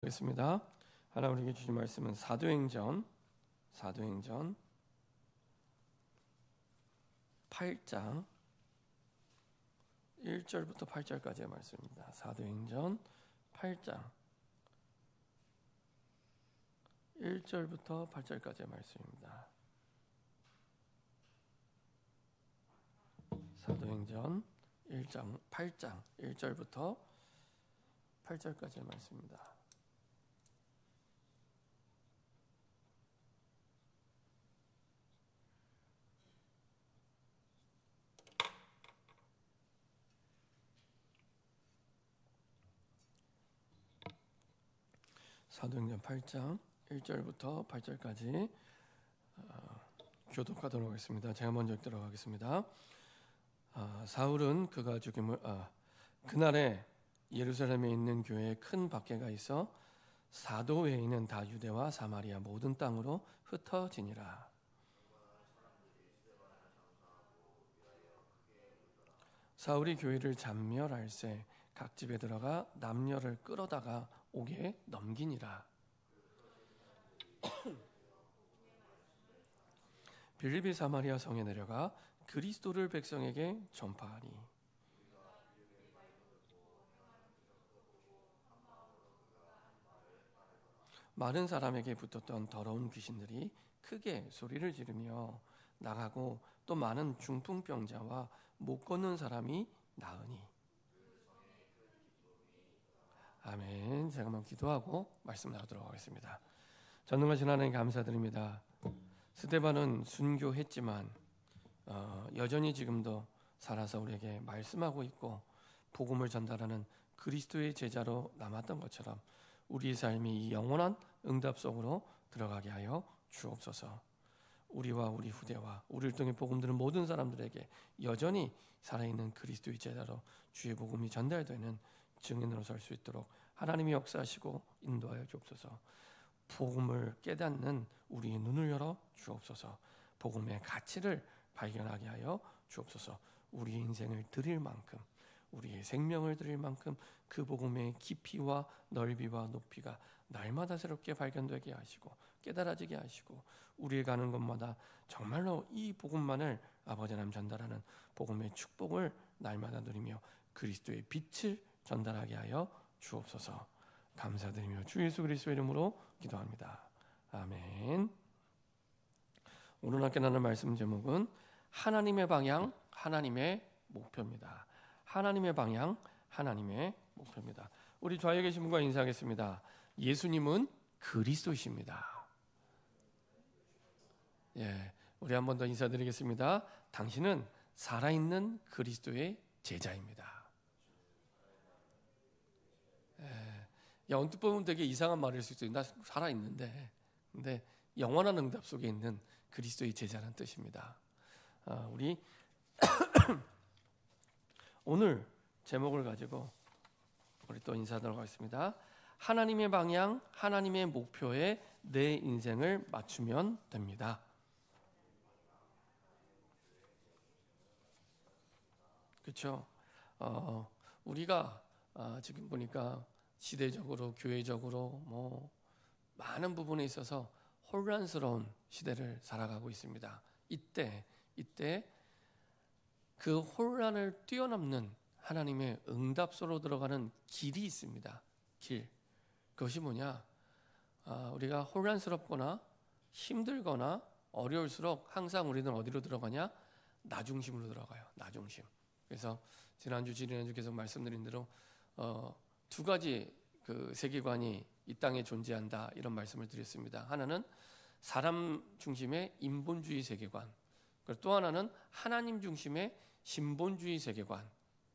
하겠습니다. 하나님께 주신 말씀은 사도행전 8장 1절부터 8절까지의 말씀입니다. 사도행전 8장 1절부터 8절까지의 말씀입니다. 사도행전 8장 1절부터 8절까지의 말씀입니다. 사도행전 8장 1절부터 8절까지 교독하도록 하겠습니다. 제가 먼저 읽도록 하겠습니다. 사울은 그가 죽임을 그날에 예루살렘에 있는 교회에 큰 박해가 있어 사도 외에는 다 유대와 사마리아 모든 땅으로 흩어지니라. 사울이 교회를 잔멸할세 각 집에 들어가 남녀를 끌어다가 옥에 넘기니라. 빌립이 사마리아 성에 내려가 그리스도를 백성에게 전파하니 많은 사람에게 붙었던 더러운 귀신들이 크게 소리를 지르며 나가고 또 많은 중풍병자와 못 걷는 사람이 나으니. 아멘. 제가 한번 기도하고 말씀 나누도록 하겠습니다. 전능하신 하나님 감사드립니다. 스데반은 순교했지만 여전히 지금도 살아서 우리에게 말씀하고 있고 복음을 전달하는 그리스도의 제자로 남았던 것처럼 우리의 삶이 이 영원한 응답 속으로 들어가게 하여 주옵소서. 우리와 우리 후대와 우리를 통해 복음 들은 모든 사람들에게 여전히 살아있는 그리스도의 제자로 주의 복음이 전달되는 증인으로 설 수 있도록 하나님이 역사하시고 인도하여 주옵소서. 복음을 깨닫는 우리의 눈을 열어 주옵소서. 복음의 가치를 발견하게 하여 주옵소서. 우리의 인생을 드릴 만큼, 우리의 생명을 드릴 만큼 그 복음의 깊이와 넓이와 높이가 날마다 새롭게 발견되게 하시고 깨달아지게 하시고 우리의 가는 곳마다 정말로 이 복음만을 아버지 하나님 전달하는 복음의 축복을 날마다 누리며 그리스도의 빛을 전달하게 하여 주옵소서. 감사드리며 주 예수 그리스도의 이름으로 기도합니다. 아멘. 오늘 함께 나눌 말씀 제목은 하나님의 방향, 하나님의 목표입니다. 하나님의 방향, 하나님의 목표입니다. 우리 좌에 계신 분과 인사하겠습니다. 예수님은 그리스도이십니다. 예, 우리 한 번 더 인사드리겠습니다. 당신은 살아있는 그리스도의 제자입니다. 언뜻 보면 되게 이상한 말일 수도 있어요. 나 살아있는데. 근데 영원한 응답 속에 있는 그리스도의 제자라는 뜻입니다. 우리 오늘 제목을 가지고 우리 또 인사하도록 하겠습니다. 하나님의 방향, 하나님의 목표에 내 인생을 맞추면 됩니다. 그렇죠? 우리가 지금 보니까 시대적으로 교회적으로 뭐 많은 부분에 있어서 혼란스러운 시대를 살아가고 있습니다. 이때 그 혼란을 뛰어넘는 하나님의 응답소로 들어가는 길이 있습니다. 길. 그것이 뭐냐? 우리가 혼란스럽거나 힘들거나 어려울수록 항상 우리는 어디로 들어가냐? 나 중심으로 들어가요. 나 중심. 그래서 지난주 계속 말씀드린 대로 두 가지 그 세계관이 이 땅에 존재한다 이런 말씀을 드렸습니다. 하나는 사람 중심의 인본주의 세계관, 그리고 또 하나는 하나님 중심의 신본주의 세계관.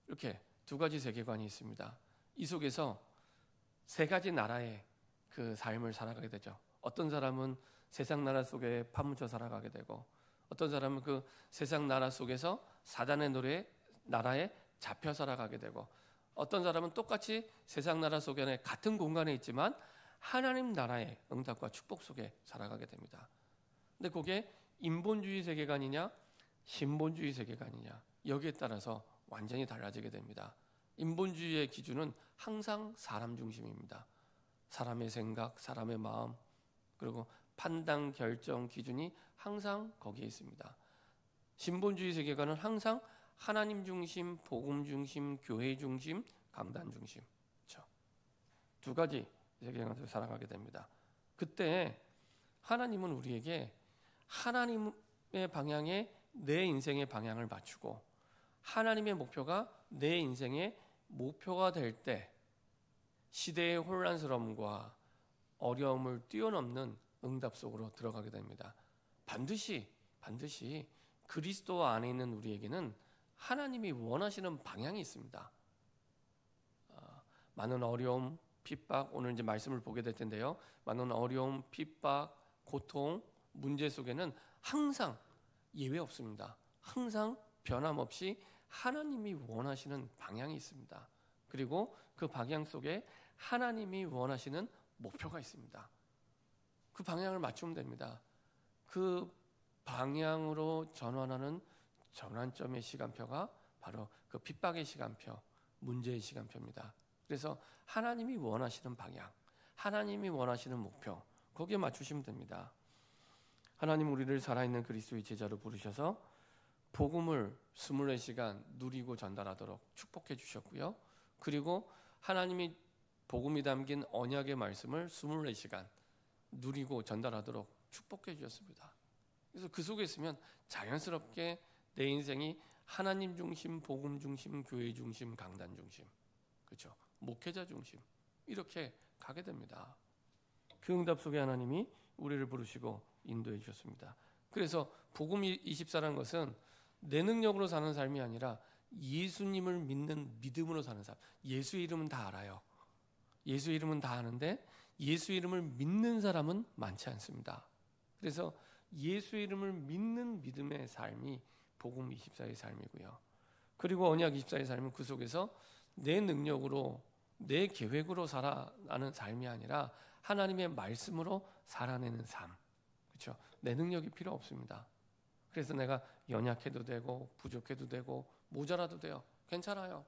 이렇게 두 가지 세계관이 있습니다. 이 속에서 세 가지 나라의 그 삶을 살아가게 되죠. 어떤 사람은 세상 나라 속에 파묻혀 살아가게 되고 어떤 사람은 그 세상 나라 속에서 사단의 나라에 잡혀 살아가게 되고 어떤 사람은 똑같이 세상 나라 속에 같은 공간에 있지만 하나님 나라의 응답과 축복 속에 살아가게 됩니다. 근데 그게 인본주의 세계관이냐 신본주의 세계관이냐 여기에 따라서 완전히 달라지게 됩니다. 인본주의의 기준은 항상 사람 중심입니다. 사람의 생각, 사람의 마음, 그리고 판단, 결정, 기준이 항상 거기에 있습니다. 신본주의 세계관은 항상 하나님 중심, 복음 중심, 교회 중심, 강단 중심, 그렇죠? 두 가지 세계관에서 살아가게 됩니다. 그때 하나님은 우리에게 하나님의 방향에 내 인생의 방향을 맞추고 하나님의 목표가 내 인생의 목표가 될 때 시대의 혼란스러움과 어려움을 뛰어넘는 응답 속으로 들어가게 됩니다. 반드시 그리스도 안에 있는 우리에게는 하나님이 원하시는 방향이 있습니다. 많은 어려움, 핍박, 오늘 이제 말씀을 보게 될 텐데요. 많은 어려움, 핍박, 고통, 문제 속에는 항상 예외 없습니다. 항상 변함없이 하나님이 원하시는 방향이 있습니다. 그리고 그 방향 속에 하나님이 원하시는 목표가 있습니다. 그 방향을 맞추면 됩니다. 그 방향으로 전환하는 전환점의 시간표가 바로 그 핍박의 시간표, 문제의 시간표입니다. 그래서 하나님이 원하시는 방향, 하나님이 원하시는 목표, 거기에 맞추시면 됩니다. 하나님 우리를 살아있는 그리스도의 제자로 부르셔서 복음을 24시간 누리고 전달하도록 축복해 주셨고요. 그리고 하나님이 복음이 담긴 언약의 말씀을 24시간 누리고 전달하도록 축복해 주셨습니다. 그래서 그 속에 있으면 자연스럽게 내 인생이 하나님 중심, 복음 중심, 교회 중심, 강단 중심, 그렇죠? 목회자 중심 이렇게 가게 됩니다. 그 응답 속에 하나님이 우리를 부르시고 인도해 주셨습니다. 그래서 복음 24라는 것은 내 능력으로 사는 삶이 아니라 예수님을 믿는 믿음으로 사는 삶. 예수 이름은 다 알아요. 예수 이름은 다 아는데 예수 이름을 믿는 사람은 많지 않습니다. 그래서 예수 이름을 믿는 믿음의 삶이 복음 24의 삶이고요. 그리고 언약 24의 삶은 그 속에서 내 능력으로 내 계획으로 살아가는 삶이 아니라 하나님의 말씀으로 살아내는 삶. 그렇죠? 내 능력이 필요 없습니다. 그래서 내가 연약해도 되고 부족해도 되고 모자라도 돼요. 괜찮아요.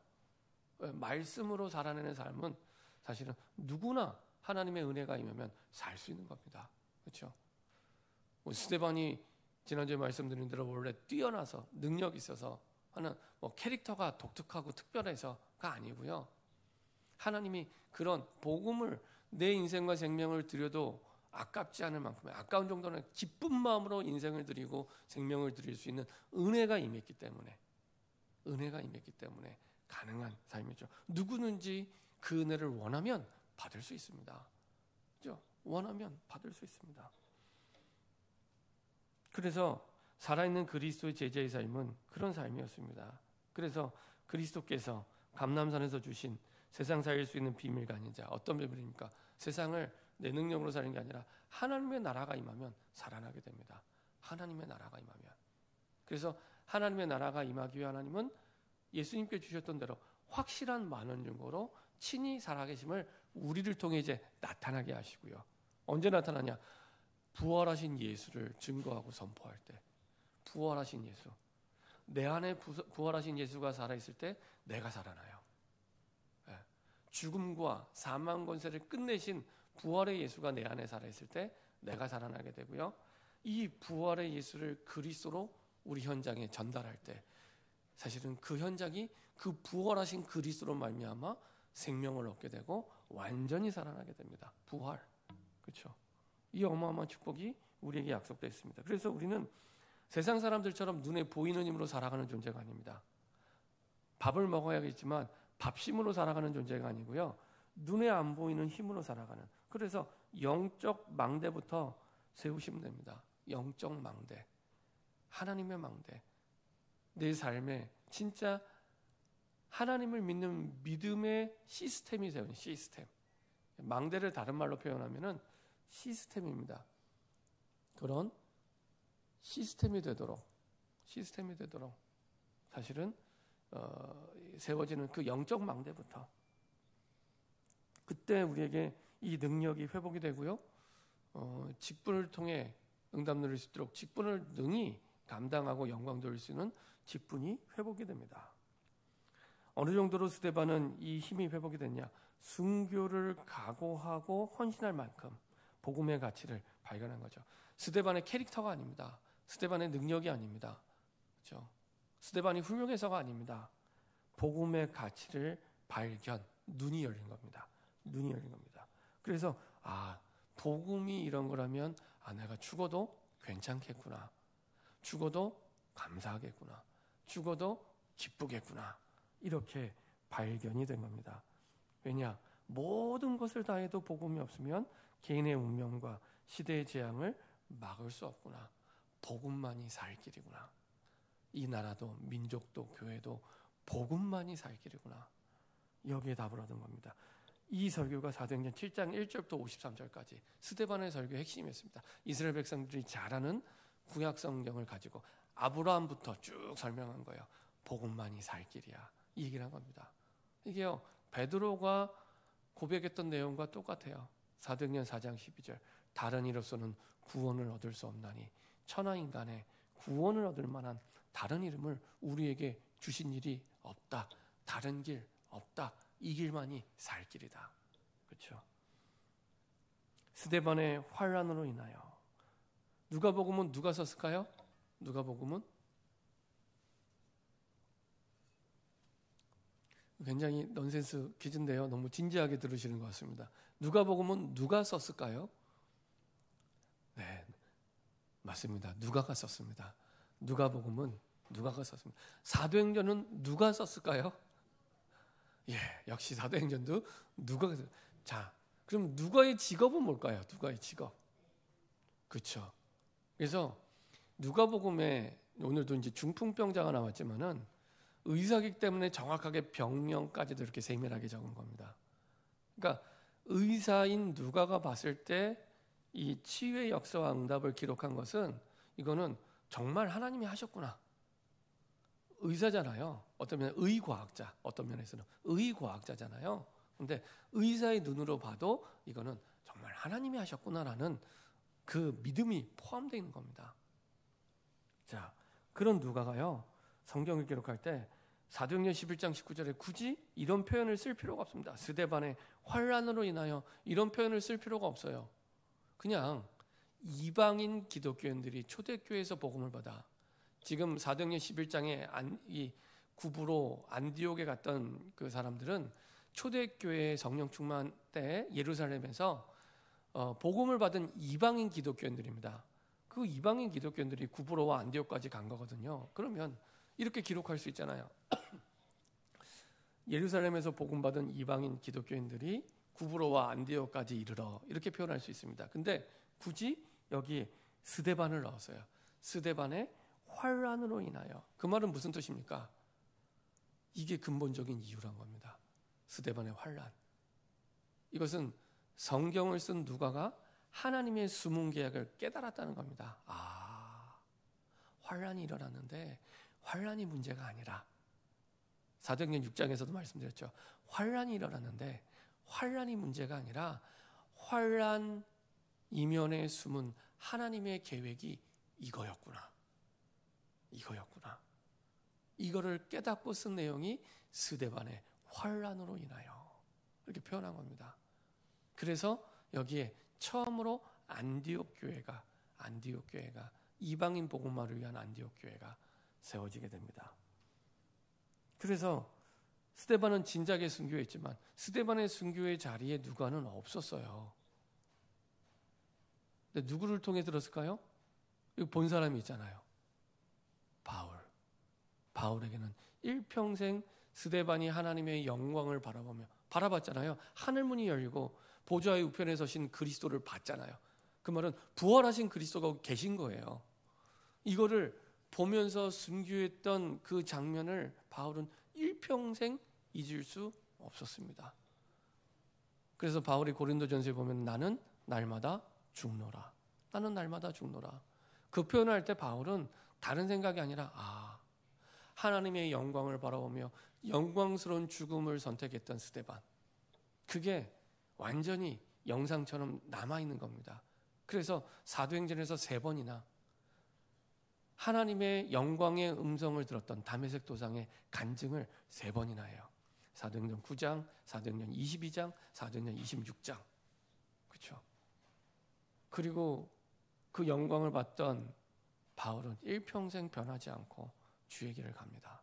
말씀으로 살아내는 삶은 사실은 누구나 하나님의 은혜가 임하면 살 수 있는 겁니다. 그렇죠? 스데반이 지난주에 말씀드린 대로 원래 뛰어나서 능력이 있어서 하는 캐릭터가 독특하고 특별해서가 아니고요. 하나님이 그런 복음을 내 인생과 생명을 드려도 아깝지 않을 만큼의 아까운 정도는 기쁜 마음으로 인생을 드리고 생명을 드릴 수 있는 은혜가 임했기 때문에 가능한 삶이죠. 누구든지 그 은혜를 원하면 받을 수 있습니다. 그렇죠? 원하면 받을 수 있습니다. 그래서 살아있는 그리스도의 제자의 삶은 그런 삶이었습니다. 그래서 그리스도께서 감람산에서 주신 세상 살릴 수 있는 비밀가 아닌 자, 어떤 비밀입니까? 세상을 내 능력으로 사는 게 아니라 하나님의 나라가 임하면 살아나게 됩니다. 하나님의 나라가 임하면. 그래서 하나님의 나라가 임하기 위해 하나님은 예수님께 주셨던 대로 확실한 만원 증거로 친히 살아계심을 우리를 통해 이제 나타나게 하시고요. 언제 나타나냐? 부활하신 예수를 증거하고 선포할 때. 부활하신 예수. 내 안에 부활하신 예수가 살아있을 때 내가 살아나요. 죽음과 사망 권세를 끝내신 부활의 예수가 내 안에 살아있을 때 내가 살아나게 되고요. 이 부활의 예수를 그리스도로 우리 현장에 전달할 때 사실은 그 현장이 그 부활하신 그리스도로 말미암아 생명을 얻게 되고 완전히 살아나게 됩니다. 부활. 그렇죠? 이 어마어마한 축복이 우리에게 약속되어 있습니다. 그래서 우리는 세상 사람들처럼 눈에 보이는 힘으로 살아가는 존재가 아닙니다. 밥을 먹어야겠지만 밥심으로 살아가는 존재가 아니고요. 눈에 안 보이는 힘으로 살아가는. 그래서 영적 망대부터 세우시면 됩니다. 영적 망대. 하나님의 망대. 내 삶에 진짜 하나님을 믿는 믿음의 시스템이 세우는 시스템. 망대를 다른 말로 표현하면은 시스템입니다. 그런 시스템이 되도록 사실은 세워지는 그 영적 망대부터 그때 우리에게 이 능력이 회복이 되고요. 직분을 통해 응답 누릴 수 있도록 직분을 능히 감당하고 영광 돌릴 수 있는 직분이 회복이 됩니다. 어느 정도로 스데반은 이 힘이 회복이 됐냐? 순교를 각오하고 헌신할 만큼 복음의 가치를 발견한 거죠. 스데반의 캐릭터가 아닙니다. 스데반의 능력이 아닙니다. 그렇죠? 스데반이 훌륭해서가 아닙니다. 복음의 가치를 발견, 눈이 열린 겁니다. 눈이 열린 겁니다. 그래서 복음이 이런 거라면 내가 죽어도 괜찮겠구나. 죽어도 감사하겠구나. 죽어도 기쁘겠구나. 이렇게 발견이 된 겁니다. 왜냐? 모든 것을 다해도 복음이 없으면 개인의 운명과 시대의 재앙을 막을 수 없구나. 복음만이 살 길이구나. 이 나라도 민족도 교회도 복음만이 살 길이구나. 여기에 답을 얻은 겁니다. 이 설교가 사도행전 7장 1절부터 53절까지 스데반의 설교의 핵심이었습니다. 이스라엘 백성들이 잘 아는 구약 성경을 가지고 아브라함부터 쭉 설명한 거예요. 복음만이 살 길이야. 이 얘기를 한 겁니다. 이게요, 베드로가 고백했던 내용과 똑같아요. 사도행전 4장 12절. 다른 이로서는 구원을 얻을 수 없나니 천하인간의 구원을 얻을 만한 다른 이름을 우리에게 주신 일이 없다. 다른 길 없다. 이 길만이 살 길이다. 그렇죠? 스데반의 환란으로 인하여 누가복음은 누가 썼을까요? 누가복음은 굉장히 넌센스 퀴즈인데요. 너무 진지하게 들으시는 것 같습니다. 누가복음은 누가 썼을까요? 네, 맞습니다. 누가가 썼습니다. 누가복음은 누가가 썼습니다. 사도행전은 누가 썼을까요? 예, 역시 사도행전도 누가가 썼습니다. 자, 그럼 누가의 직업은 뭘까요? 누가의 직업. 그렇죠. 그래서 누가복음에 오늘도 이제 중풍병자가 나왔지만은 의사이기 때문에 정확하게 병명까지도 이렇게 세밀하게 적은 겁니다. 그러니까 의사인 누가가 봤을 때 이 치유의 역사와 응답을 기록한 것은 이거는 정말 하나님이 하셨구나. 의사잖아요. 어떤 면에 의과학자, 어떤 면에서는 의과학자잖아요. 근데 의사의 눈으로 봐도 이거는 정말 하나님이 하셨구나라는 그 믿음이 포함되어 있는 겁니다. 자, 그런 누가가요, 성경을 기록할 때 사도행전 11장 19절에 굳이 이런 표현을 쓸 필요가 없습니다. 스데반의 환란으로 인하여 이런 표현을 쓸 필요가 없어요. 그냥 이방인 기독교인들이 초대교회에서 복음을 받아 지금 사도행전 11장에 이 구부로 안디옥에 갔던 그 사람들은 초대교회 성령 충만 때 예루살렘에서 복음을 받은 이방인 기독교인들입니다. 그 이방인 기독교인들이 구부로와 안디옥까지 간 거거든요. 그러면 이렇게 기록할 수 있잖아요. 예루살렘에서 복음받은 이방인 기독교인들이 구브로와 안디옥까지 이르러 이렇게 표현할 수 있습니다. 근데 굳이 여기 스데반을 넣었어요. 스데반의 환란으로 인하여. 그 말은 무슨 뜻입니까? 이게 근본적인 이유란 겁니다. 스데반의 환란. 이것은 성경을 쓴 누가가 하나님의 숨은 계약을 깨달았다는 겁니다. 환란이 일어났는데 환란이 문제가 아니라 사도행전 6장에서도 말씀드렸죠. 환란이 일어났는데 환란이 문제가 아니라 환란 이면에 숨은 하나님의 계획이 이거였구나. 이거를 깨닫고 쓴 내용이 스데반의 환란으로 인하여 이렇게 표현한 겁니다. 그래서 여기에 처음으로 안디옥 교회가 이방인 복음화를 위한 안디옥 교회가 세워지게 됩니다. 그래서 스데반은 진작에 순교했지만 스데반의 순교의 자리에 누가는 없었어요. 근데 누구를 통해 들었을까요? 여기 본 사람이 있잖아요. 바울에게는 일평생 스데반이 하나님의 영광을 바라봤잖아요. 하늘문이 열리고 보좌의 우편에 서신 그리스도를 봤잖아요. 그 말은 부활하신 그리스도가 계신 거예요. 이거를 보면서 순교했던 그 장면을 바울은 일평생 잊을 수 없었습니다. 그래서 바울이 고린도전서에 보면 나는 날마다 죽노라. 그 표현을 할 때 바울은 다른 생각이 아니라 하나님의 영광을 바라보며 영광스러운 죽음을 선택했던 스데반. 그게 완전히 영상처럼 남아있는 겁니다. 그래서 사도행전에서 3번이나 하나님의 영광의 음성을 들었던 다메섹 도상의 간증을 3번이나 해요. 사도행전 9장, 사도행전 22장, 사도행전 26장. 그렇죠? 그리고 그 영광을 받던 바울은 일평생 변하지 않고 주의 길을 갑니다.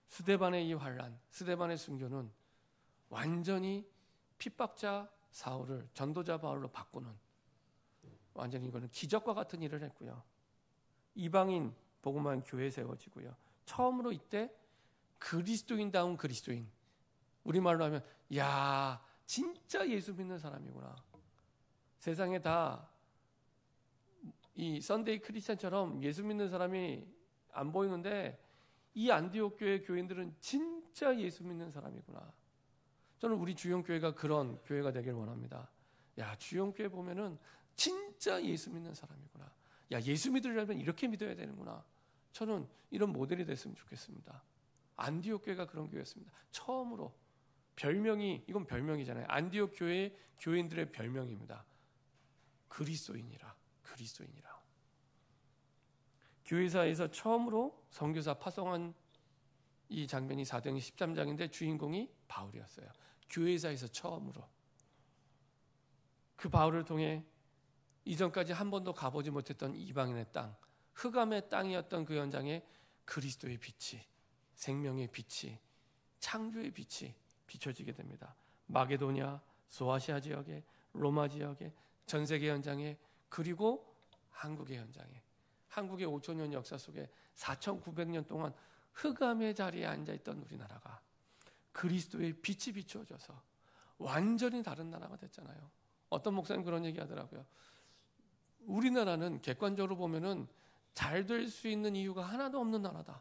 스데반의 이 환란, 스데반의 순교는 완전히 핍박자 사울을 전도자 바울로 바꾸는, 완전히 이거는 기적과 같은 일을 했고요. 이방인 복음화한 교회 세워지고요. 처음으로 이때 그리스도인다운 그리스도인, 우리말로 하면 야 진짜 예수 믿는 사람이구나. 세상에 다 이 선데이 크리스찬처럼 예수 믿는 사람이 안 보이는데 이 안디옥 교회 교인들은 진짜 예수 믿는 사람이구나. 저는 우리 주영교회가 그런 교회가 되길 원합니다. 야, 주영교회 보면은 진짜 예수 믿는 사람이구나. 야, 예수 믿으려면 이렇게 믿어야 되는구나. 저는 이런 모델이 됐으면 좋겠습니다. 안디옥 교회가 그런 교회였습니다. 처음으로 별명이, 이건 별명이잖아요. 안디옥 교회 교인들의 별명입니다. 그리스도인이라. 교회사에서 처음으로 선교사 파송한 이 장면이 사도행전 13장인데 주인공이 바울이었어요. 교회사에서 처음으로. 그 바울을 통해 이전까지 한 번도 가보지 못했던 이방인의 땅, 흑암의 땅이었던 그 현장에 그리스도의 빛이, 생명의 빛이, 창조의 빛이 비춰지게 됩니다. 마게도냐, 소아시아 지역에, 로마 지역에, 전 세계 현장에, 그리고 한국의 현장에, 한국의 5,000년 역사 속에 4,900년 동안 흑암의 자리에 앉아있던 우리나라가 그리스도의 빛이 비추어져서 완전히 다른 나라가 됐잖아요. 어떤 목사님 그런 얘기 하더라고요. 우리나라는 객관적으로 보면은 잘 될 수 있는 이유가 하나도 없는 나라다.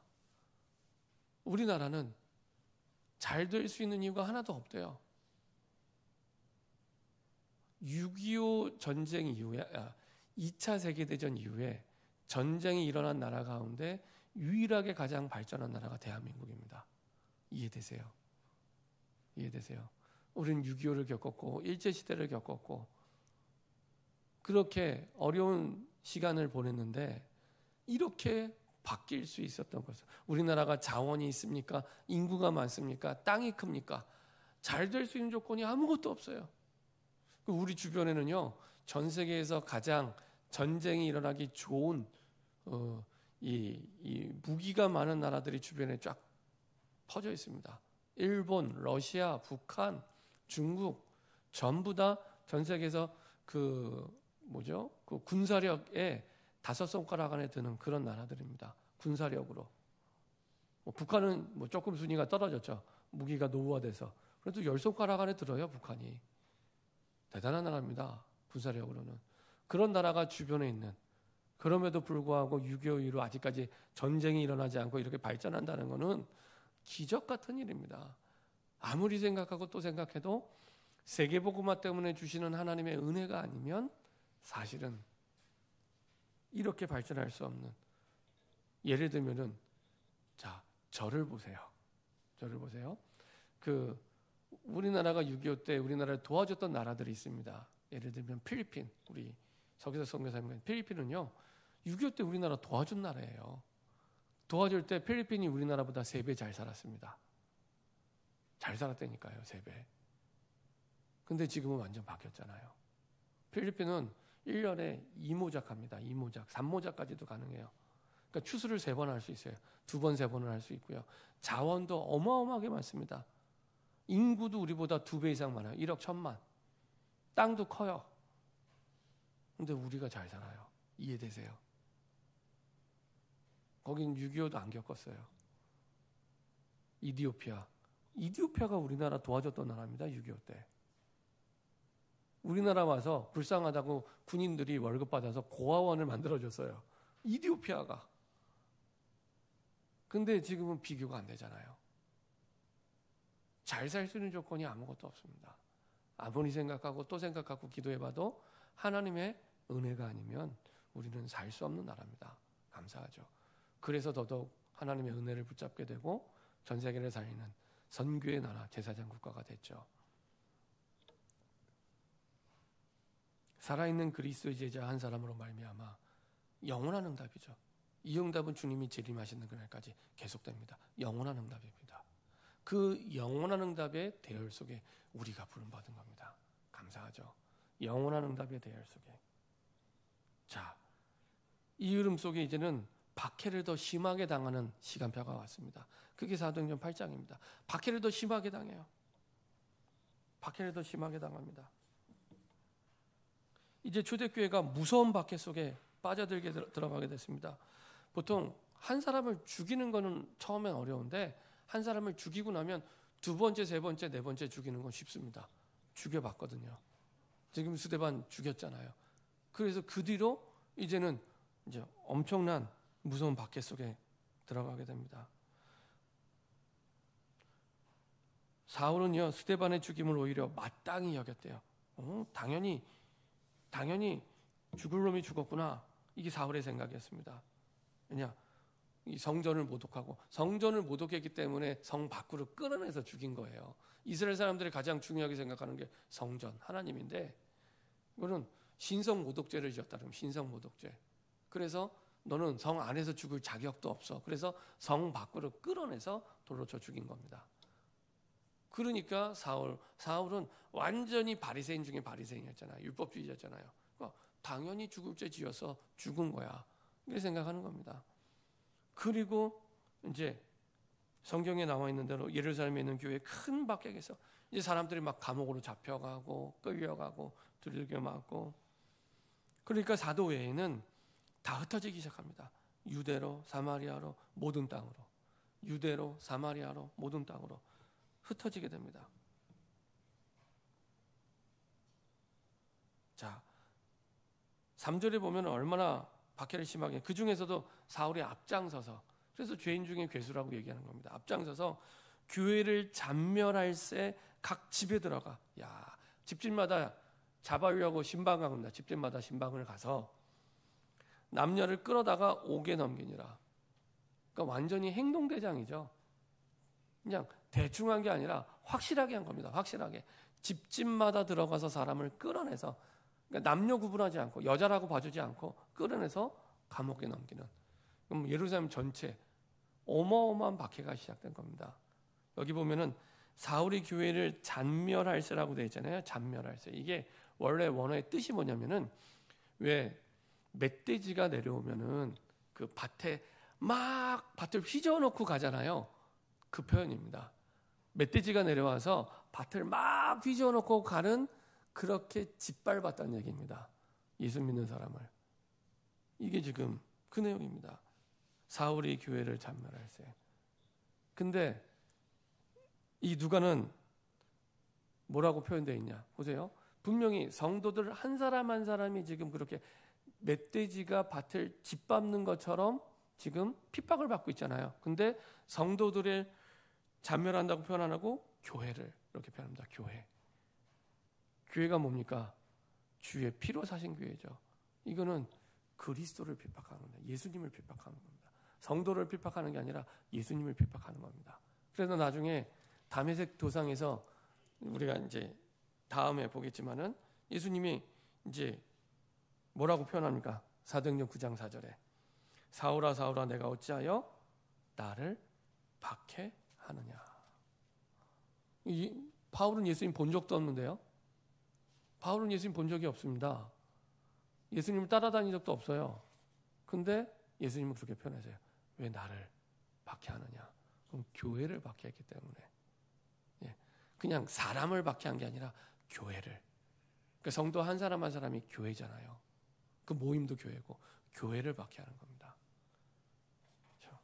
우리나라는 잘 될 수 있는 이유가 하나도 없대요. 6.25 전쟁 이후에, 2차 세계대전 이후에 전쟁이 일어난 나라 가운데 유일하게 가장 발전한 나라가 대한민국입니다. 이해되세요? 우리는 6.25를 겪었고 일제시대를 겪었고 그렇게 어려운 시간을 보냈는데 이렇게 바뀔 수 있었던 것은, 우리나라가 자원이 있습니까? 인구가 많습니까? 땅이 큽니까? 잘 될 수 있는 조건이 아무것도 없어요. 우리 주변에는요, 전 세계에서 가장 전쟁이 일어나기 좋은 이 무기가 많은 나라들이 주변에 쫙 퍼져 있습니다. 일본, 러시아, 북한, 중국 전부 다 전 세계에서 그 군사력에 5손가락 안에 드는 그런 나라들입니다. 군사력으로. 북한은 조금 순위가 떨어졌죠. 무기가 노후화돼서. 그래도 10손가락 안에 들어요, 북한이. 대단한 나라입니다. 군사력으로는. 그런 나라가 주변에 있는, 그럼에도 불구하고 6.25 이후로 아직까지 전쟁이 일어나지 않고 이렇게 발전한다는 것은 기적 같은 일입니다. 아무리 생각하고 또 생각해도 세계복음화 때문에 주시는 하나님의 은혜가 아니면 사실은 이렇게 발전할 수 없는, 예를 들면은, 자, 저를 보세요. 우리나라가 6.25 때 우리나라를 도와줬던 나라들이 있습니다. 예를 들면 필리핀, 우리 서기석 선교사님, 필리핀은요 6.25 때 우리나라 도와준 나라예요. 도와줄 때 필리핀이 우리나라보다 3배 잘 살았습니다. 잘 살았다니까요, 3배. 근데 지금은 완전 바뀌었잖아요. 필리핀은 1년에 2모작 합니다. 2모작, 3모작까지도 가능해요. 그러니까 추수를 3번 할 수 있어요. 2번, 3번을 할 수 있고요. 자원도 어마어마하게 많습니다. 인구도 우리보다 2배 이상 많아요. 1억 1,000만. 땅도 커요. 근데 우리가 잘 살아요. 이해되세요? 거긴 6.25도 안 겪었어요. 이디오피아가 우리나라 도와줬던 나라입니다. 6.25 때. 우리나라 와서 불쌍하다고 군인들이 월급 받아서 고아원을 만들어줬어요. 이디오피아가. 근데 지금은 비교가 안 되잖아요. 잘 살 수 있는 조건이 아무것도 없습니다. 아무리 생각하고 또 생각하고 기도해봐도 하나님의 은혜가 아니면 우리는 살 수 없는 나라입니다. 감사하죠. 그래서 더더욱 하나님의 은혜를 붙잡게 되고 전 세계를 살리는 선교의 나라, 제사장 국가가 됐죠. 살아있는 그리스도의 제자 한 사람으로 말미암아 영원한 응답이죠. 이 응답은 주님이 재림하시는 그날까지 계속됩니다. 영원한 응답입니다. 그 영원한 응답의 대열 속에 우리가 부름받은 겁니다. 감사하죠. 영원한 응답의 대열 속에. 자, 이 흐름 속에 이제는 박해를 더 심하게 당하는 시간표가 왔습니다. 그게 사도행전 8장입니다. 박해를 더 심하게 당해요. 박해를 더 심하게 당합니다. 이제 초대교회가 무서운 박해 속에 빠져들게 들어가게 됐습니다. 보통 한 사람을 죽이는 거는 처음엔 어려운데 한 사람을 죽이고 나면 두 번째, 세 번째, 네 번째 죽이는 건 쉽습니다. 죽여봤거든요. 지금 스데반 죽였잖아요. 그래서 그 뒤로 이제는 이제 엄청난 무서운 박해 속에 들어가게 됩니다. 사울은요, 스데반의 죽임을 오히려 마땅히 여겼대요. 당연히 죽을 놈이 죽었구나. 이게 사울의 생각이었습니다. 왜냐? 이 성전을 모독하고 성전을 모독했기 때문에 성 밖으로 끌어내서 죽인 거예요. 이스라엘 사람들이 가장 중요하게 생각하는 게 성전, 하나님인데 이거는 신성 모독죄를 지었다. 그러면 신성 모독죄. 그래서 너는 성 안에서 죽을 자격도 없어. 그래서 성 밖으로 끌어내서 돌로 쳐 죽인 겁니다. 그러니까 사울은 완전히 바리새인 중에 바리새인이었잖아요. 율법주의자잖아요. 그러니까 당연히 죽을 죄 지어서 죽은 거야. 이렇게 생각하는 겁니다. 그리고 이제 성경에 나와 있는 대로 예루살렘에 있는 교회 큰 박해에서 이제 사람들이 막 감옥으로 잡혀가고 끌려가고 두들겨 맞고, 그러니까 사도 외에는 다 흩어지기 시작합니다. 유대로 사마리아로 모든 땅으로, 유대로 사마리아로 모든 땅으로 흩어지게 됩니다. 자, 3절에 보면 얼마나 박해를 심하게, 그 중에서도 사울이 앞장서서, 그래서 죄인 중에 괴수라고 얘기하는 겁니다. 앞장서서 교회를 잔멸할새 각 집에 들어가. 야, 집집마다 잡아오려고 신방을 합니다. 집집마다 신방을 가서 남녀를 끌어다가 옥에 넘기니라. 그러니까 완전히 행동대장이죠. 그냥 대충 한 게 아니라 확실하게 한 겁니다. 확실하게. 집집마다 들어가서 사람을 끌어내서, 그러니까 남녀 구분하지 않고 여자라고 봐주지 않고 끌어내서 감옥에 넘기는. 그럼 예루살렘 전체 어마어마한 박해가 시작된 겁니다. 여기 보면은 사울이 교회를 잔멸할세라고 되어 있잖아요. 잔멸할세. 이게 원래 원어의 뜻이 뭐냐면은, 왜 멧돼지가 내려오면은 그 밭에 막 밭을 휘저어놓고 가잖아요. 그 표현입니다. 멧돼지가 내려와서 밭을 막 휘저어놓고 가는, 그렇게 짓밟았다는 얘기입니다. 예수 믿는 사람을. 이게 지금 그 내용입니다. 사울이 교회를 잔멸할세. 근데 이 누가는 뭐라고 표현되어 있냐 보세요. 분명히 성도들 한 사람 한 사람이 지금 그렇게 멧돼지가 밭을 짓밟는 것처럼 지금 핍박을 받고 있잖아요. 근데 성도들을 잔멸한다고 표현 안 하고 교회를 이렇게 표현합니다. 교회가 뭡니까? 주의 피로 사신 교회죠. 이거는 그리스도를 핍박하는 겁니다. 예수님을 핍박하는 겁니다. 성도를 핍박하는 게 아니라 예수님을 핍박하는 겁니다. 그래서 나중에 다메섹 도상에서 우리가 이제 다음에 보겠지만은 예수님이 이제 뭐라고 표현합니까? 사도행전 9장 4절에 사울아 사울아 내가 어찌하여 나를 박해하느냐. 바울은 예수님 본 적도 없는데요. 바울은 예수님 본 적이 없습니다. 예수님을 따라다닌 적도 없어요. 근데 예수님은 그렇게 표현하세요. 왜 나를 박해하느냐. 그럼 교회를 박해했기 때문에. 그냥 사람을 박해한 게 아니라 교회를. 그러니까 성도 한 사람 한 사람이 교회잖아요. 그 모임도 교회고 교회를 박해하는 겁니다. 그렇죠?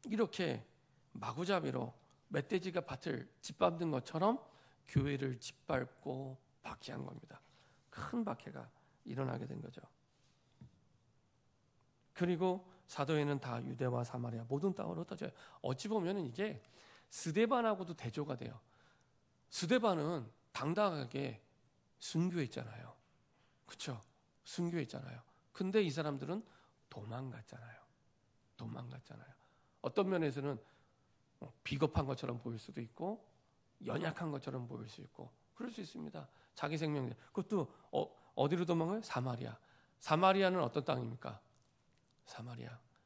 이렇게 마구잡이로 멧돼지가 밭을 짓밟는 것처럼 교회를 짓밟고 박해한 겁니다. 큰 박해가 일어나게 된 거죠. 그리고 사도에는 다 유대와 사마리아 모든 땅으로 흩어져요. 어찌 보면 이게 스데반하고도 대조가 돼요. 스데반은 당당하게 순교했잖아요. 그렇죠? 순교했잖아요. 근데 이 사람들은 도망갔잖아요. 어떤 면에서는 비겁한 것처럼 보일 수도 있고 연약한 것처럼 보일 수 있고 그럴 수 있습니다. 자기 생명, 그것도 어디로 도망가요? 사마리아. 사마리아는 어떤 땅입니까?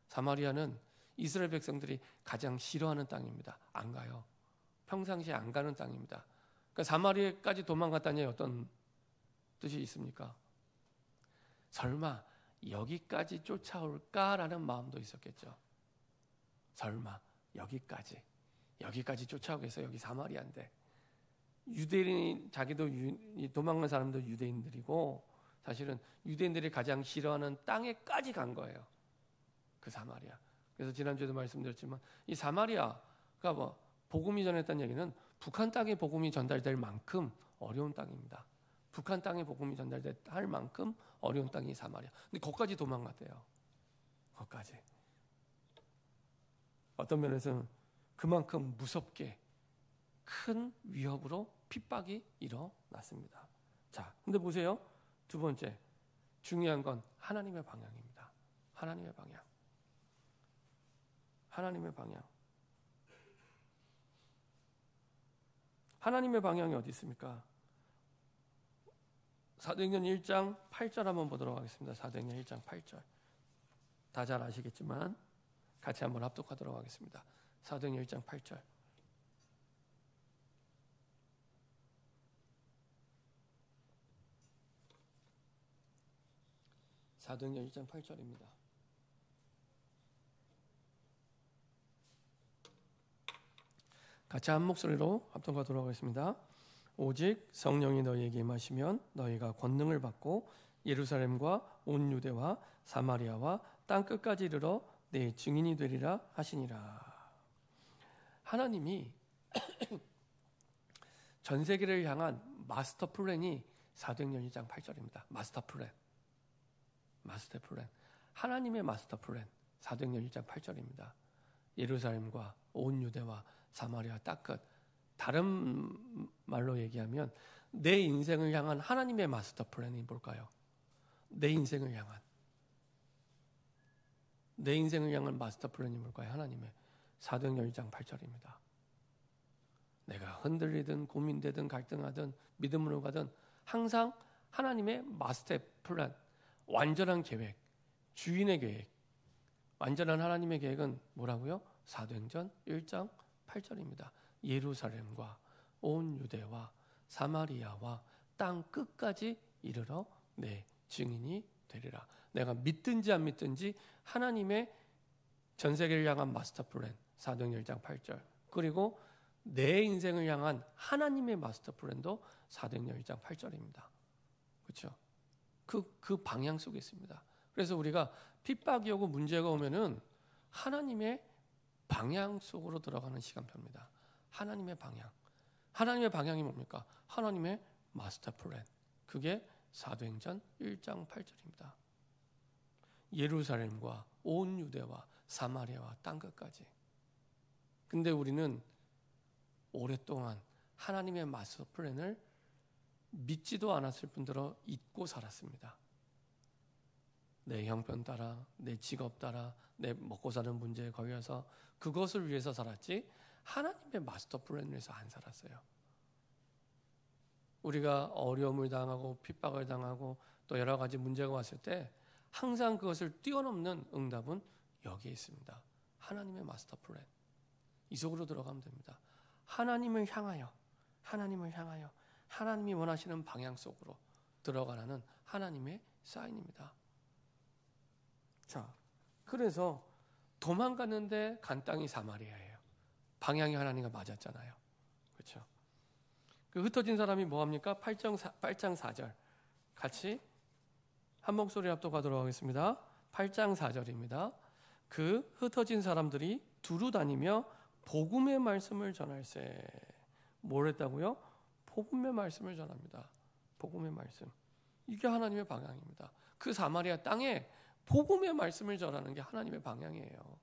사마리아는 이스라엘 백성들이 가장 싫어하는 땅입니다. 안 가요. 평상시에 안 가는 땅입니다. 그러니까 사마리아까지 도망갔다니 어떤 뜻이 있습니까? 설마 여기까지 쫓아올까라는 마음도 있었겠죠. 설마 여기까지 쫓아오겠어. 여기 사마리아인데. 유대인이 자기도 도망간 사람도 유대인들이고 사실은 유대인들이 가장 싫어하는 땅에까지 간 거예요. 그 사마리아. 그래서 지난주에도 말씀드렸지만 이 사마리아가 뭐 복음이 전했다는 얘기는 북한 땅에 복음이 전달될 만큼 어려운 땅입니다. 북한 땅에 복음이 전달될 만큼 어려운 땅이 사마리아. 근데 거기까지 도망갔대요. 거기까지. 어떤 면에서는 그만큼 무섭게 큰 위협으로 핍박이 일어났습니다. 자, 근데 보세요. 두 번째, 중요한 건 하나님의 방향입니다. 하나님의 방향. 하나님의 방향. 하나님의 방향이 어디 있습니까? 사도행전 1장 8절 한번 보도록 하겠습니다. 사도행전 1장 8절. 다 잘 아시겠지만 같이 한번 합독하도록 하겠습니다. 사도행전 1장 8절. 사도행전 1장 8절입니다. 같이 한 목소리로 합독하도록 하겠습니다. 오직 성령이 너희에게 임하시면 너희가 권능을 받고 예루살렘과 온 유대와 사마리아와 땅 끝까지 이르러 내 증인이 되리라 하시니라. 하나님이 전 세계를 향한 마스터 플랜이 사도행전 1장 8절입니다. 마스터 플랜. 하나님의 마스터 플랜. 사도행전 1장 8절입니다. 예루살렘과 온 유대와 사마리아 땅 끝. 다른 말로 얘기하면 내 인생을 향한 하나님의 마스터 플랜이 뭘까요? 내 인생을 향한 마스터 플랜이 뭘까요? 하나님의. 사도행전 1장 8절입니다. 내가 흔들리든 고민되든 갈등하든 믿음으로 가든 항상 하나님의 마스터 플랜, 완전한 계획, 주인의 계획, 완전한 하나님의 계획은 뭐라고요? 사도행전 1장 8절입니다. 예루살렘과 온 유대와 사마리아와 땅 끝까지 이르러 내 증인이 되리라. 내가 믿든지 안 믿든지 하나님의 전 세계를 향한 마스터 플랜, 사도행전 1장 8절. 그리고 내 인생을 향한 하나님의 마스터 플랜도 사도행전 1장 8절입니다. 그렇죠? 그 방향 속에 있습니다. 그래서 우리가 핍박이 오고 문제가 오면은 하나님의 방향 속으로 들어가는 시간표입니다. 하나님의 방향. 하나님의 방향이 뭡니까? 하나님의 마스터 플랜. 그게 사도행전 1장 8절입니다. 예루살렘과 온 유대와 사마리아와 땅 끝까지. 근데 우리는 오랫동안 하나님의 마스터 플랜을 믿지도 않았을 뿐더러 잊고 살았습니다. 내 형편 따라, 내 직업 따라, 내 먹고 사는 문제에 걸려서 그것을 위해서 살았지 하나님의 마스터 플랜을 위해서 안 살았어요. 우리가 어려움을 당하고 핍박을 당하고 또 여러 가지 문제가 왔을 때 항상 그것을 뛰어넘는 응답은 여기에 있습니다. 하나님의 마스터 플랜. 이 속으로 들어가면 됩니다. 하나님을 향하여 하나님이 원하시는 방향 속으로 들어가라는 하나님의 사인입니다. 자, 그래서 도망갔는데 간 땅이 사마리아예요. 방향이 하나님과 맞았잖아요. 그렇죠? 그 흩어진 사람이 뭐합니까? 8장 4절 같이 한 목소리 합독하도록 하겠습니다. 8장 4절입니다. 그 흩어진 사람들이 두루 다니며 복음의 말씀을 전할세. 뭘 했다고요? 복음의 말씀을 전합니다. 복음의 말씀. 이게 하나님의 방향입니다. 그 사마리아 땅에 복음의 말씀을 전하는 게 하나님의 방향이에요.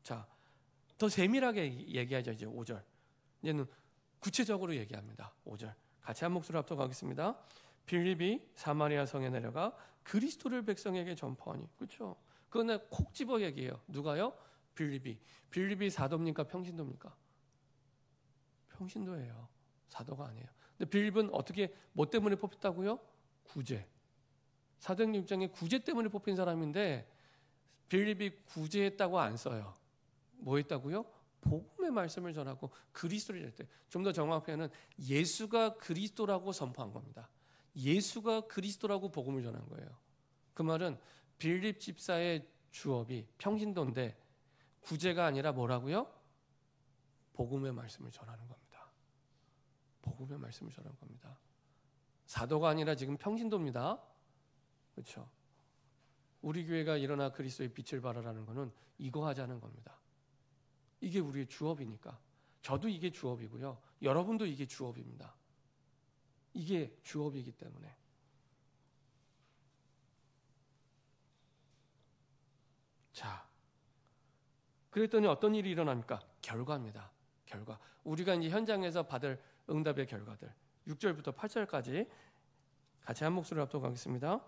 자, 더 세밀하게 얘기하죠. 이제 5절. 이제는 구체적으로 얘기합니다. 5절. 같이 한 목소리로 합독하겠습니다. 빌립이 사마리아 성에 내려가 그리스도를 백성에게 전파하니. 그렇죠? 그건 콕 집어 얘기해요. 누가요? 빌립이 사도입니까? 평신도입니까? 평신도예요. 사도가 아니에요. 근데 빌립은 어떻게 뭐 때문에 뽑혔다고요? 구제. 사도행전 6장에 구제 때문에 뽑힌 사람인데 빌립이 구제했다고 안 써요. 뭐 했다고요? 복음의 말씀을 전하고 그리스도를 할 때, 좀 더 정확한 표현은 예수가 그리스도라고 선포한 겁니다. 예수가 그리스도라고 복음을 전한 거예요. 그 말은 빌립 집사의 주업이 평신도인데 구제가 아니라 뭐라고요? 복음의 말씀을 전하는 겁니다. 복음의 말씀을 전하는 겁니다. 사도가 아니라 지금 평신도입니다. 그렇죠? 우리 교회가 일어나 그리스도의 빛을 발하라는 것은 이거 하자는 겁니다. 이게 우리의 주업이니까. 저도 이게 주업이고요. 여러분도 이게 주업입니다. 이게 주업이기 때문에. 자, 그랬더니 어떤 일이 일어납니까? 결과입니다. 결과. 우리가 이제 현장에서 받을 응답의 결과들. 6절부터 8절까지 같이 한 목소리로 합독하겠습니다.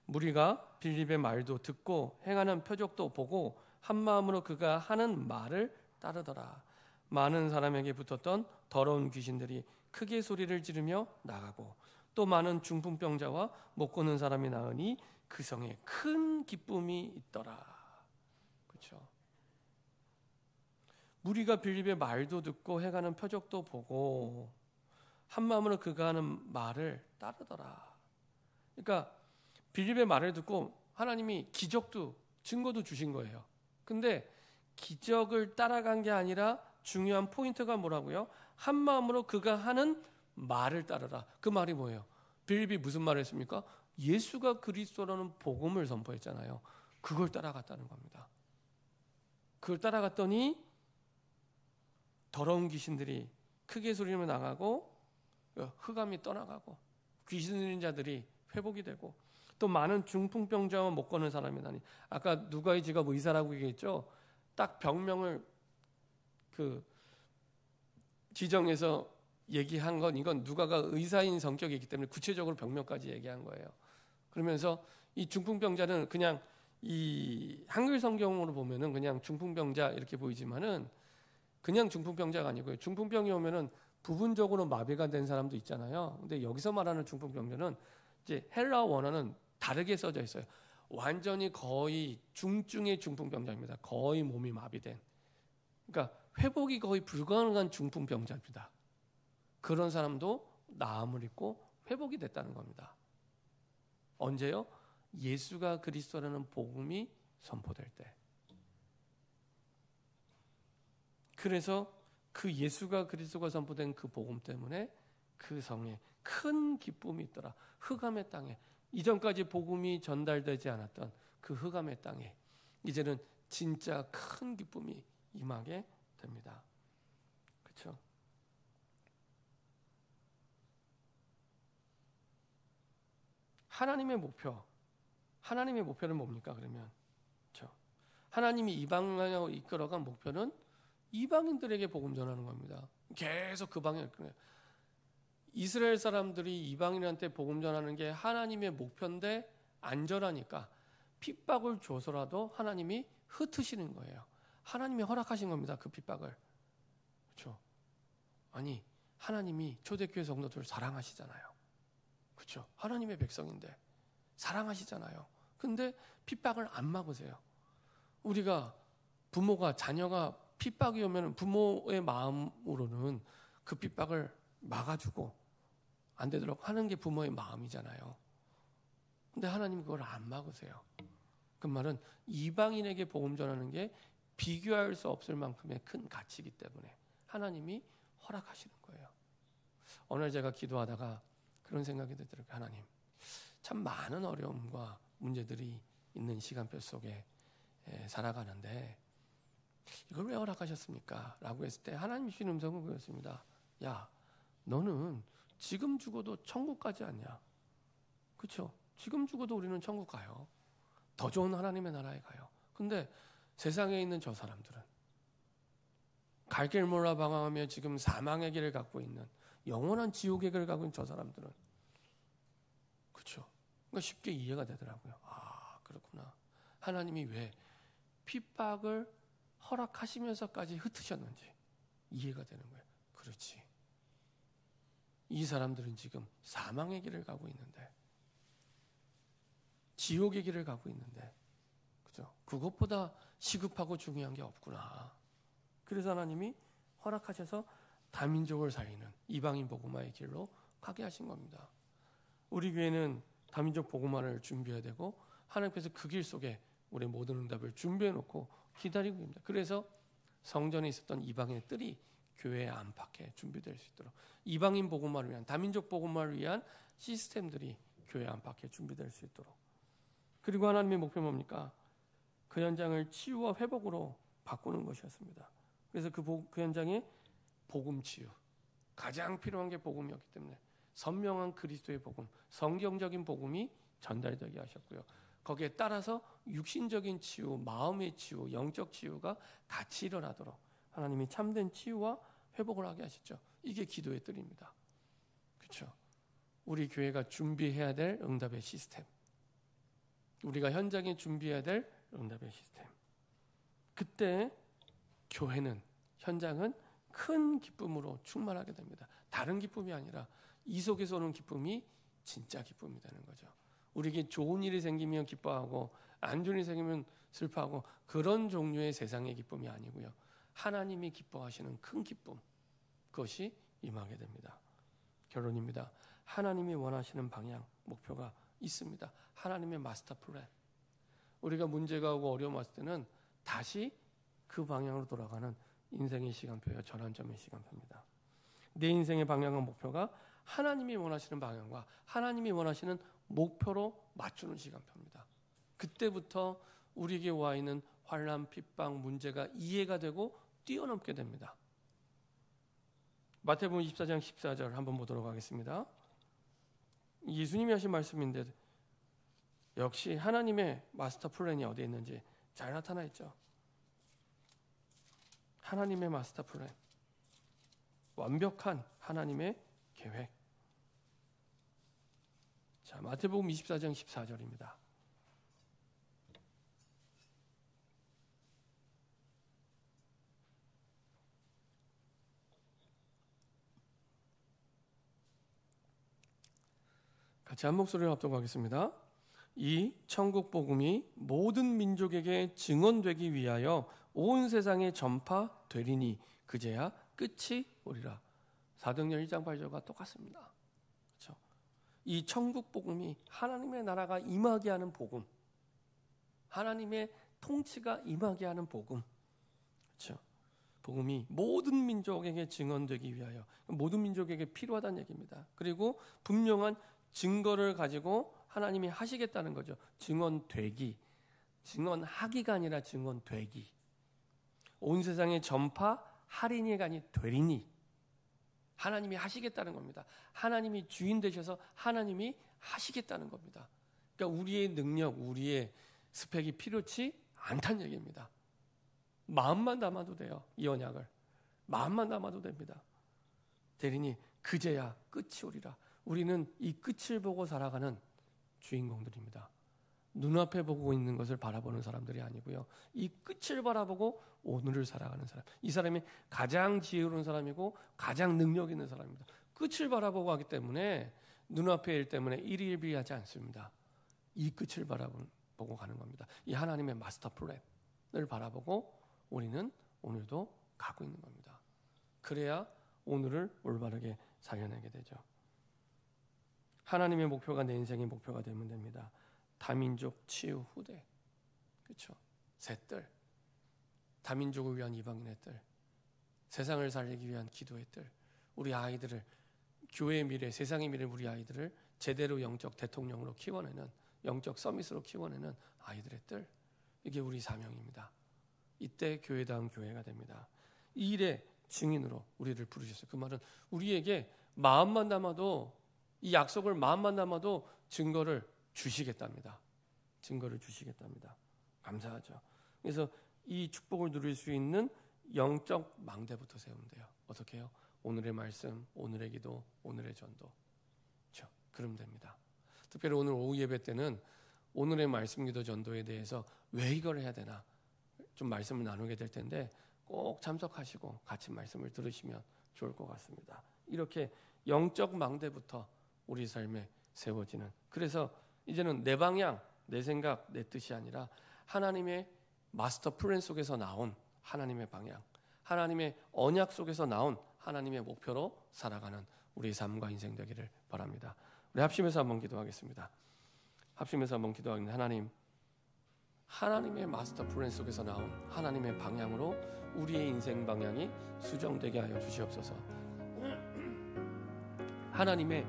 무리가 빌립의 말도 듣고 행하는 표적도 보고 한 마음으로 그가 하는 말을 따르더라. 많은 사람에게 붙었던 더러운 귀신들이 크게 소리를 지르며 나가고 또 많은 중풍병자와 못 걷는 사람이 나으니 그 성에 큰 기쁨이 있더라. 그렇죠? 무리가 빌립의 말도 듣고 행하는 표적도 보고 한 마음으로 그가 하는 말을 따르더라. 그러니까 빌립의 말을 듣고 하나님이 기적도 증거도 주신 거예요. 근데 기적을 따라간 게 아니라 중요한 포인트가 뭐라고요? 한 마음으로 그가 하는 말을 따르라. 그 말이 뭐예요? 빌립이 무슨 말을 했습니까? 예수가 그리스도라는 복음을 선포했잖아요. 그걸 따라갔다는 겁니다. 그걸 따라갔더니 더러운 귀신들이 크게 소리내며 나가고 흑암이 떠나가고 귀신 들린 자들이 회복이 되고 또 많은 중풍병자와 못 걷는 사람이 나니, 아까 누가의 직업 의사라고 얘기했죠. 딱 병명을 그 지정해서 얘기한 건, 이건 누가가 의사인 성격이기 때문에 구체적으로 병명까지 얘기한 거예요. 그러면서 이 중풍병자는 그냥 이 한글 성경으로 보면은 그냥 중풍병자 이렇게 보이지만은 그냥 중풍병자가 아니고요. 중풍병이 오면은 부분적으로 마비가 된 사람도 있잖아요. 근데 여기서 말하는 중풍병자는 이제 헬라어 원어는 다르게 써져 있어요. 완전히 거의 중증의 중풍병자입니다. 거의 몸이 마비된. 그러니까 회복이 거의 불가능한 중풍병자입니다. 그런 사람도 나음을 입고 회복이 됐다는 겁니다. 언제요? 예수가 그리스도라는 복음이 선포될 때. 그래서 그 예수가 그리스도가 선포된 그 복음 때문에 그 성에 큰 기쁨이 있더라. 흑암의 땅에, 이전까지 복음이 전달되지 않았던 그 흑암의 땅에 이제는 진짜 큰 기쁨이 임하게 됩니다. 그렇죠? 하나님의 목표는 뭡니까? 그러면 그렇죠? 하나님이 이방인으로 이끌어간 목표는 이방인들에게 복음 전하는 겁니다. 계속 그 방향을 이끌어요. 이스라엘 사람들이 이방인한테 복음 전하는 게 하나님의 목표인데 안전하니까 핍박을 줘서라도 하나님이 흩으시는 거예요. 하나님이 허락하신 겁니다. 그 핍박을. 그렇죠? 아니, 하나님이 초대교회 성도들을 사랑하시잖아요. 그렇죠? 하나님의 백성인데 사랑하시잖아요. 근데 핍박을 안 막으세요. 우리가 부모가, 자녀가 핍박이 오면 부모의 마음으로는 그 핍박을 막아주고 안 되도록 하는 게 부모의 마음이잖아요. 근데 하나님 그걸 안 막으세요. 그 말은 이방인에게 복음 전하는 게 비교할 수 없을 만큼의 큰 가치이기 때문에 하나님이 허락하시는 거예요. 오늘 제가 기도하다가 그런 생각이 들더라고요. 하나님, 참 많은 어려움과 문제들이 있는 시간표 속에 살아가는데 이걸 왜 허락하셨습니까? 라고 했을 때 하나님 주신 음성은 그렇습니다. 야, 너는 지금 죽어도 천국 가지 않냐? 그렇죠? 지금 죽어도 우리는 천국 가요. 더 좋은 하나님의 나라에 가요. 근데 세상에 있는 저 사람들은 갈 길 몰라 방황하며 지금 사망의 길을 갖고 있는, 영원한 지옥의 길을 갖고 있는 저 사람들은, 그렇죠? 그러니까 쉽게 이해가 되더라고요. 아, 그렇구나. 하나님이 왜 핍박을 허락하시면서까지 흩으셨는지 이해가 되는 거예요. 그렇지. 이 사람들은 지금 사망의 길을 가고 있는데, 지옥의 길을 가고 있는데, 그죠? 그것보다 시급하고 중요한 게 없구나. 그래서 하나님이 허락하셔서 다민족을 살리는 이방인 복음화의 길로 가게 하신 겁니다. 우리 교회는 다민족 복음화를 준비해야 되고 하나님께서 그 길 속에 우리 모든 응답을 준비해 놓고 기다리고 있습니다. 그래서 성전에 있었던 이방인의 뜰이 교회 안팎에 준비될 수 있도록 이방인 복음화를 위한 다민족 복음화를 위한 시스템들이 교회 안팎에 준비될 수 있도록. 그리고 하나님의 목표는 뭡니까? 그 현장을 치유와 회복으로 바꾸는 것이었습니다. 그래서 그 현장에 복음 치유, 가장 필요한 게 복음이었기 때문에 선명한 그리스도의 복음, 성경적인 복음이 전달되게 하셨고요. 거기에 따라서 육신적인 치유, 마음의 치유, 영적 치유가 같이 일어나도록 하나님이 참된 치유와 회복을 하게 하셨죠. 이게 기도의 뜰입니다. 그렇죠? 우리 교회가 준비해야 될 응답의 시스템, 우리가 현장에 준비해야 될 응답의 시스템. 그때 교회는, 현장은 큰 기쁨으로 충만하게 됩니다. 다른 기쁨이 아니라 이 속에서 오는 기쁨이 진짜 기쁨이 되는 거죠. 우리에게 좋은 일이 생기면 기뻐하고 안 좋은 일이 생기면 슬퍼하고 그런 종류의 세상의 기쁨이 아니고요. 하나님이 기뻐하시는 큰 기쁨, 그것이 임하게 됩니다. 결론입니다. 하나님이 원하시는 방향, 목표가 있습니다. 하나님의 마스터 플랜. 우리가 문제가 오고 어려움 왔을 때는 다시 그 방향으로 돌아가는 인생의 시간표예요. 전환점의 시간표입니다. 내 인생의 방향과 목표가 하나님이 원하시는 방향과 하나님이 원하시는 목표로 맞추는 시간표입니다. 그때부터 우리에게 와 있는 환난, 핍박, 문제가 이해가 되고 뛰어넘게 됩니다. 마태복음 24장 14절 한번 보도록 하겠습니다. 예수님이 하신 말씀인데 역시 하나님의 마스터 플랜이 어디에 있는지 잘 나타나 있죠. 하나님의 마스터 플랜, 완벽한 하나님의 계획. 자, 마태복음 24장 14절입니다. 같이 한 목소리로 합독하겠습니다. 이 천국 복음이 모든 민족에게 증언되기 위하여 온 세상에 전파되리니 그제야 끝이 오리라. 사도행전 1장 8절과 똑같습니다. 그렇죠? 이 천국 복음이 하나님의 나라가 임하게 하는 복음, 하나님의 통치가 임하게 하는 복음, 그렇죠? 복음이 모든 민족에게 증언되기 위하여, 모든 민족에게 필요하다는 얘기입니다. 그리고 분명한 증거를 가지고 하나님이 하시겠다는 거죠. 증언되기, 증언하기가 아니라 증언되기. 온 세상에 전파하리니가 아니 되리니. 하나님이 하시겠다는 겁니다. 하나님이 주인 되셔서 하나님이 하시겠다는 겁니다. 그러니까 우리의 능력, 우리의 스펙이 필요치 않다는 얘기입니다. 마음만 담아도 돼요. 이 언약을. 마음만 담아도 됩니다. 되리니 그제야 끝이 오리라. 우리는 이 끝을 보고 살아가는 주인공들입니다. 눈앞에 보고 있는 것을 바라보는 사람들이 아니고요. 이 끝을 바라보고 오늘을 살아가는 사람. 이 사람이 가장 지혜로운 사람이고 가장 능력 있는 사람입니다. 끝을 바라보고 하기 때문에 눈앞의 일 때문에 일희일비하지 않습니다. 이 끝을 바라보고 가는 겁니다. 이 하나님의 마스터 플랜을 바라보고 우리는 오늘도 가고 있는 겁니다. 그래야 오늘을 올바르게 살려내게 되죠. 하나님의 목표가 내 인생의 목표가 되면 됩니다. 다민족 치유 후대, 그렇죠? 새뜰, 다민족을 위한 이방인의 뜰, 세상을 살리기 위한 기도의 뜰, 우리 아이들을 교회의 미래, 세상의 미래 우리 아이들을 제대로 영적 대통령으로 키워내는, 영적 서밋으로 키워내는 아이들의 뜰, 이게 우리 사명입니다. 이때 교회다운 교회가 됩니다. 이 일의 증인으로 우리를 부르셨어요. 그 말은 우리에게 마음만 담아도, 이 약속을 마음만 담아도 증거를 주시겠답니다. 증거를 주시겠답니다. 감사하죠. 그래서 이 축복을 누릴 수 있는 영적 망대부터 세우면 돼요. 어떻게 해요? 오늘의 말씀, 오늘의 기도, 오늘의 전도. 그렇죠? 그러면 됩니다. 특별히 오늘 오후 예배 때는 오늘의 말씀, 기도, 전도에 대해서 왜 이걸 해야 되나 좀 말씀을 나누게 될 텐데 꼭 참석하시고 같이 말씀을 들으시면 좋을 것 같습니다. 이렇게 영적 망대부터 우리 삶에 세워지는, 그래서 이제는 내 방향, 내 생각, 내 뜻이 아니라 하나님의 마스터 플랜 속에서 나온 하나님의 방향, 하나님의 언약 속에서 나온 하나님의 목표로 살아가는 우리의 삶과 인생 되기를 바랍니다. 우리 합심해서 한번 기도하겠습니다. 합심해서 한번 기도하겠습니다. 하나님의 마스터 플랜 속에서 나온 하나님의 방향으로 우리의 인생 방향이 수정되게 하여 주시옵소서. 하나님의